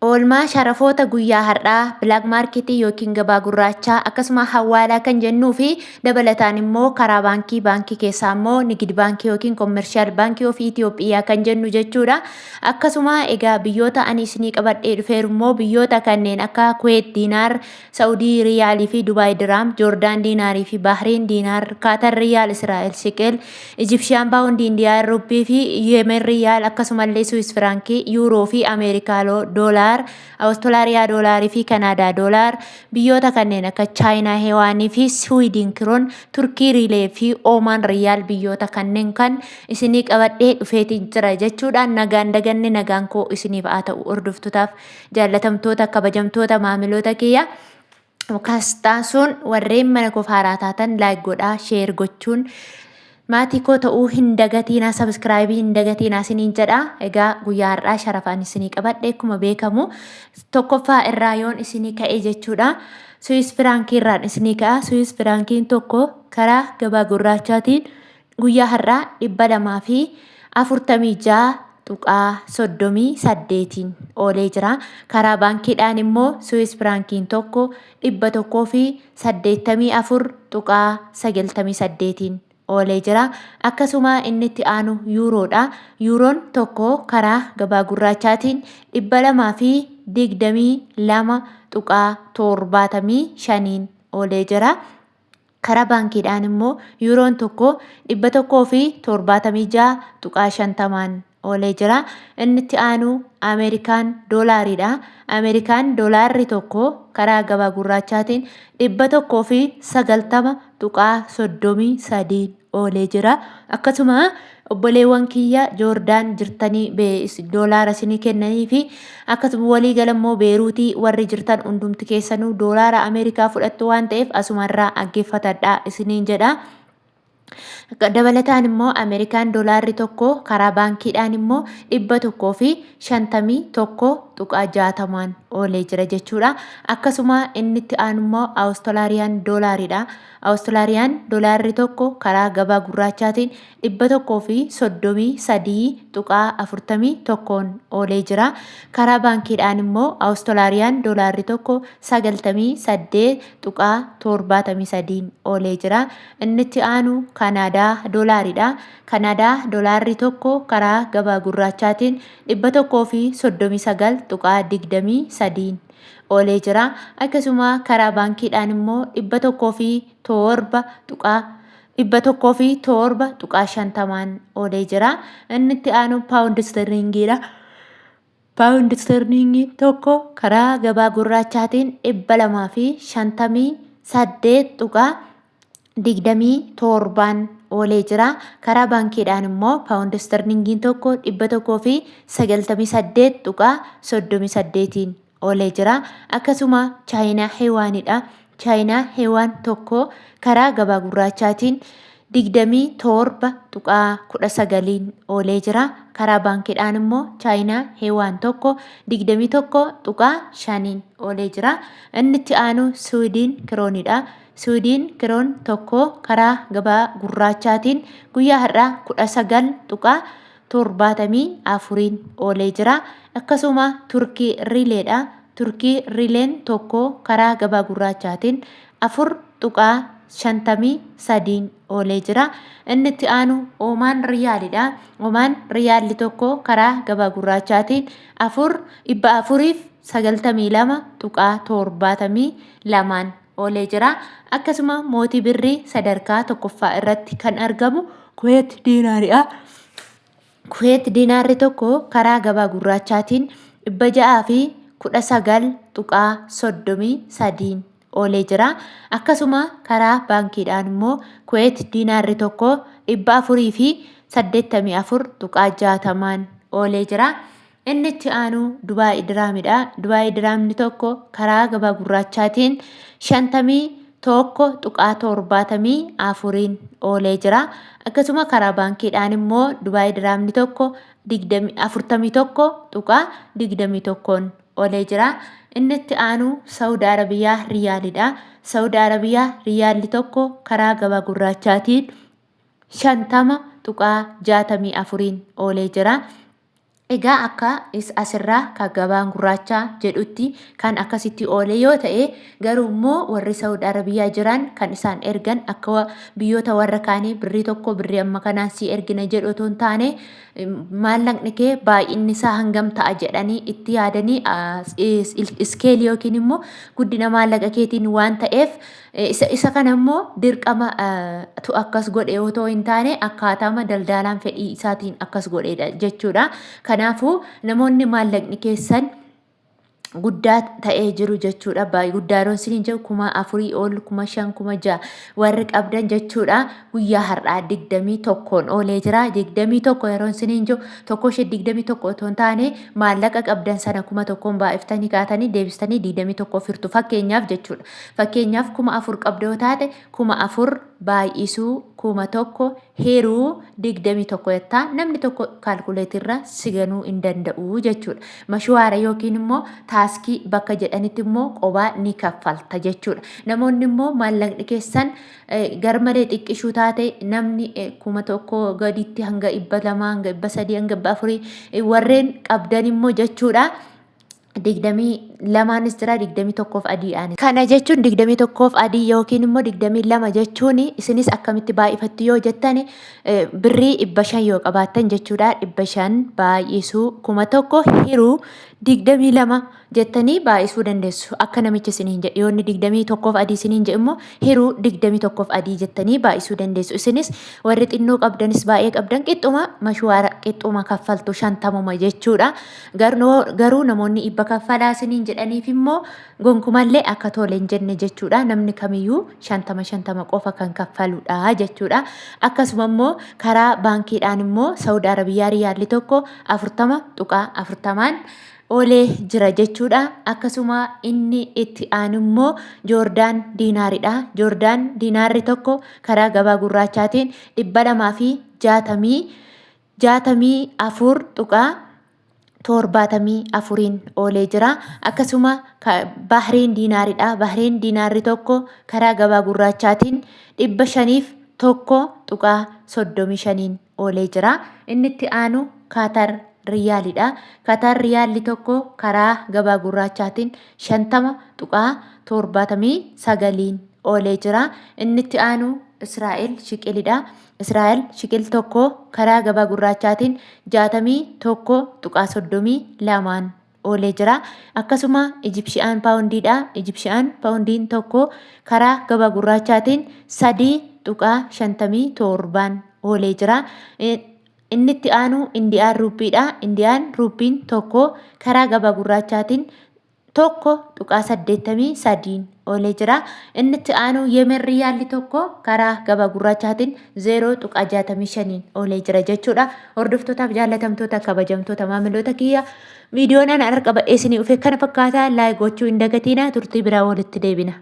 Oolmaa sharafoota guyyaa har'aa bilaak maarketii yookiin gabaa gurraachaa akkasuma hawaalaa kan jennuu fi dabalataan immoo karaa baankii keessaa immoo nigid baankii yookiin koomershaal baankii of Itoophiyaa kan jennu jechuudha. Akkasuma egaa biyyoota ani isinii qabadhee dhufeeru immoo biyyoota kanneen akka Kuweet diinaar, Saawudii riyaalii fi Dubaay diraam, Joordaan diinaarii fi Baahriin diinaar, Kaatar riyaal, Israa'el shiqel, Ijipshaan paawundii, Indiyaan ruppii fi Yemen riyaal akkasumallee Swiss firankii, Yuuroo fi Ameerikaa doolaar, Awustiraaliyaa doolaarii fi Kanaadaa doolaar, biyyoota kanneen akka Chaayinaa heewaanii fi Swiidin kiroon, Turkii riilee fi Oomaan riyaal biyyoota kanneen kan isinii qabadhee dhufeetiin jira jechuudhaan nagaan daganne nagaan koo isiniif haa ta'u hordoftotaaf jaallatamtoota kabajamtoota maamiloota kiyya. Kastaan sun warreen mana koof haaraa taatan laayik godhaa sheer gochuun maatii koo ta'uu hin dagatiinaa sabskraayibii hin dagatiinaa isiniin jedha. Egaa guyyaa har'aa sharafaan isinii qabadhe akkuma beekamu tokkoffaa irraa yoon isinii ka'e jechuudha. Swiss firankii irraan isinii ka'a. Swiss firankiin tokko karaa gabaa gurraachaatiin guyyaa har'aa 246.38 oolee jira. Karaa baankiidhaan immoo Swiss firankiin tokko 184.98 oolee jira. Akkasuma inni itti aanu yuuroodha. Yuuroon tokko karaa gabaa gurraachaatiin 222.75 oolee jira. Karaa baankiidhaan immoo yuuroon tokko 176.50 oolee jira. Inni itti aanu Ameerikaan doolaariidha. Ameerikaan doolaarri tokko karaa gabaa gurraachaatiin 190.33 oolee jira. Akkasuma obboleewwan kiyya Joordaan jirtanii doolaara isinii kennanii fi akkasuma walii galammoo Beeruutii warri jirtan hundumti keessanuu doolaara Ameerikaa fudhattu waan ta'eef asumarraa dhaggeeffadhaa isiniin jedha. Dabalataan immoo Ameerikaan doolaarri tokko karaa baankiidhaan immoo 151.60 oolee jira jechuudha. Akkasuma inni itti aanu immoo Awustiraaliyaan doolaariidha. Awustiraaliyaan doolaarri tokko karaa gabaa gurraachaatiin 133.41 oolee jira. Karaa baankiidhaan immoo Awustiraaliyaan doolaarri tokko 98.73 oolee jira. Inni itti aanu Kanaadaa doolaariidha. Kanaadaa doolaarri tokko karaa gabaa gurraachaatiin 139.23 oolee jira. Akkasuma karaa baankiidhaan immoo 107.50 oolee jira. Inni itti aanu paawundi sterlingiidha. Paawundi sterlingiin tokko karaa gabaa gurraachaatiin 258.27 oolee jira. Karaa baankiidhaan immoo paawundi sterlingiin tokko 198.38 oolee jira. Akkasuma Chaayinaa heewaanidha. Chaayinaa heewaan tokko karaa gabaa gurraachaatiin 27.19 oolee jira. Karaa baankiidhaan immoo Chaayinaa heewaan tokko 21.5 oolee jira. Inni itti aanu Swiidin kiroonidha. Swiidin kiroon tokko karaa gabaa gurraachaatiin guyyaa har'aa 19.74 oolee jira. Akkasuma Turkii riileedha. Turkii riileen tokko karaa gabaa gurraachaatiin 4.53 oolee jira. Inni itti aanu Oomaan riyaalidha. Oomaan riyaalli tokko karaa gabaa gurraachaatiin 492.72 oolee jira. Akkasuma mootii birrii sadarkaa tokkoffaa irratti kan argamu Kuweet diinaariidha. Kuweet diinaarri tokko karaa gabaa gurraachaatiin 619.33 oolee jira. Akkasuma karaa baankiidhaan immoo Kuweet diinaarri tokko 484.60 oolee jira. Inni itti aanu Dubaay diraamidha. Dubaay diraamni tokko karaa gabaa gurraachaatiin 51.74 oolee jira. Akkasuma karaa baankiidhaan immoo Dubaay diraamni tokko 41.21 oolee jira. Inni itti aanu Saawudii Arabiyaa riyaalidha. Saawudii Arabiyaa riyaalli tokko karaa gabaa gurraachaatiin 50.64 oolee jira. Egaa akka asirraa kan gabaan gurraachaa jedhutti kan akkasitti oole yoo ta'e garuu immoo warri Saawud Arabiyaa jiran kan isaan ergan akka biyyoota warra kaanii birrii tokko birrii amma kanaan si ergina jedhu otoo hin taane maallaqni kee baay'inni isaa hangam ta'a jedhanii itti yaadanii iskeelii yookiin immoo guddina maallaqa keetiin waan ta'eef isa kana immoo dirqama tu akkas godhe otoo hin taane akkaataama daldalaan fedhii isaatiin akkas godhedha jechuudha. Kanaafuu namoonni maallaqni keessan guddaa ta'ee jiru jechuudha. Baay'ee guddaadhaan siniin jiru 4,000 ol 5,000 6,000 warri qabdan jechuudha. Guyyaa har'aa 21 oolee jira. 21 yeroo siniin jiru tokko ishee 21 otoo hin taane maallaqa qabdan sana 1,000 baay'iftanii kaatanii deebistanii 21 firtu fakkeenyaaf jechuudha. Fakkeenyaaf 4,000 qabda yoo taate 4,000 baay'isuu 1,000 hiruu 21 jettaa namni tokko kaalkuleetirra siganuu hin danda'u jechuudha. Mashwaara yookiin immoo taaskii bakka jedhanitti immoo qobaa ni kaffalta jechuudha. Namoonni immoo maallaqni keessan garmalee xiqqishuu taate namni 1,000 gaditti hanga 200 hanga 300 hanga 400 warreen qabdan immoo jechuudha. 22 jira 21 adiidhaan. Kana jechuun 21 adii yookiin immoo 22 jechuun isinis akkamitti baay'ifattu yoo jettan birrii 500 yoo qabaattan jechuudha. 500 baay'isuu 1,000 hiruu 22 jettanii baay'isuu dandeessu. Akka namichi isiniin jedhe yoonni 21 adii isiniin jedhe immoo hiruu 21 adii jettanii baay'isuu dandeessu. Isinis warri xinnoo qabdanis baay'ee qabdan qixxuma mashwaara qixxuma kaffaltu 50 jechuudha. Garuu namoonni dhibba kaffalaa isiniin jedhaniif immoo gonkumallee akka tole hin jenne jechuudha. Namni kamiyyuu 50 qofa kan kaffaludha jechuudha. Akkasuma immoo karaa baankiidhaan immoo Saawud Arabiyaa riyaalli tokko 40.40 oolee jira jechuudha. Akkasuma inni itti aanu immoo Joordaan diinaaridha. Joordaan diinaarri tokko karaa gabaa gurraachaatiin 264.74 oolee jira. Akkasuma Bahriin diinaaridha. Bahriin diinaarri tokko karaa gabaa gurraachaatiin 501.35 oolee jira. Inni itti aanu Kaatar riyaalidha. Kaatar riyaalli tokko karaa gabaa gurraachaatiin 50.79 oolee jira. Inni itti aanu Israa'el shiqilidha. Israa'el shiqil tokko karaa gabaa gurraachaatiin 61.32 oolee jira. Akkasuma Ijipshiyaan paawundiidha. Ijipshiyaan paawundiin tokko karaa gabaa gurraachaatiin 3.57 oolee jira. Inni itti aanu Indiyaan ruuppiidha. Indiyaan ruuppiin tokko karaa gabaa gurraachaatiin 1.83 oolee jira. Inni itti aanu Yemen riyaalli tokko karaa gabaa gurraachaatiin 0.65 oolee jira jechuudha. Hordoftootaaf jaallatamtoota kabajamtoota maamiloota kiyya viidiyoon ana arqa ba'ee isinii dhufee kana fakkaataa laayik gochuu hin dagatinaa. Turtii biraa walitti deebina.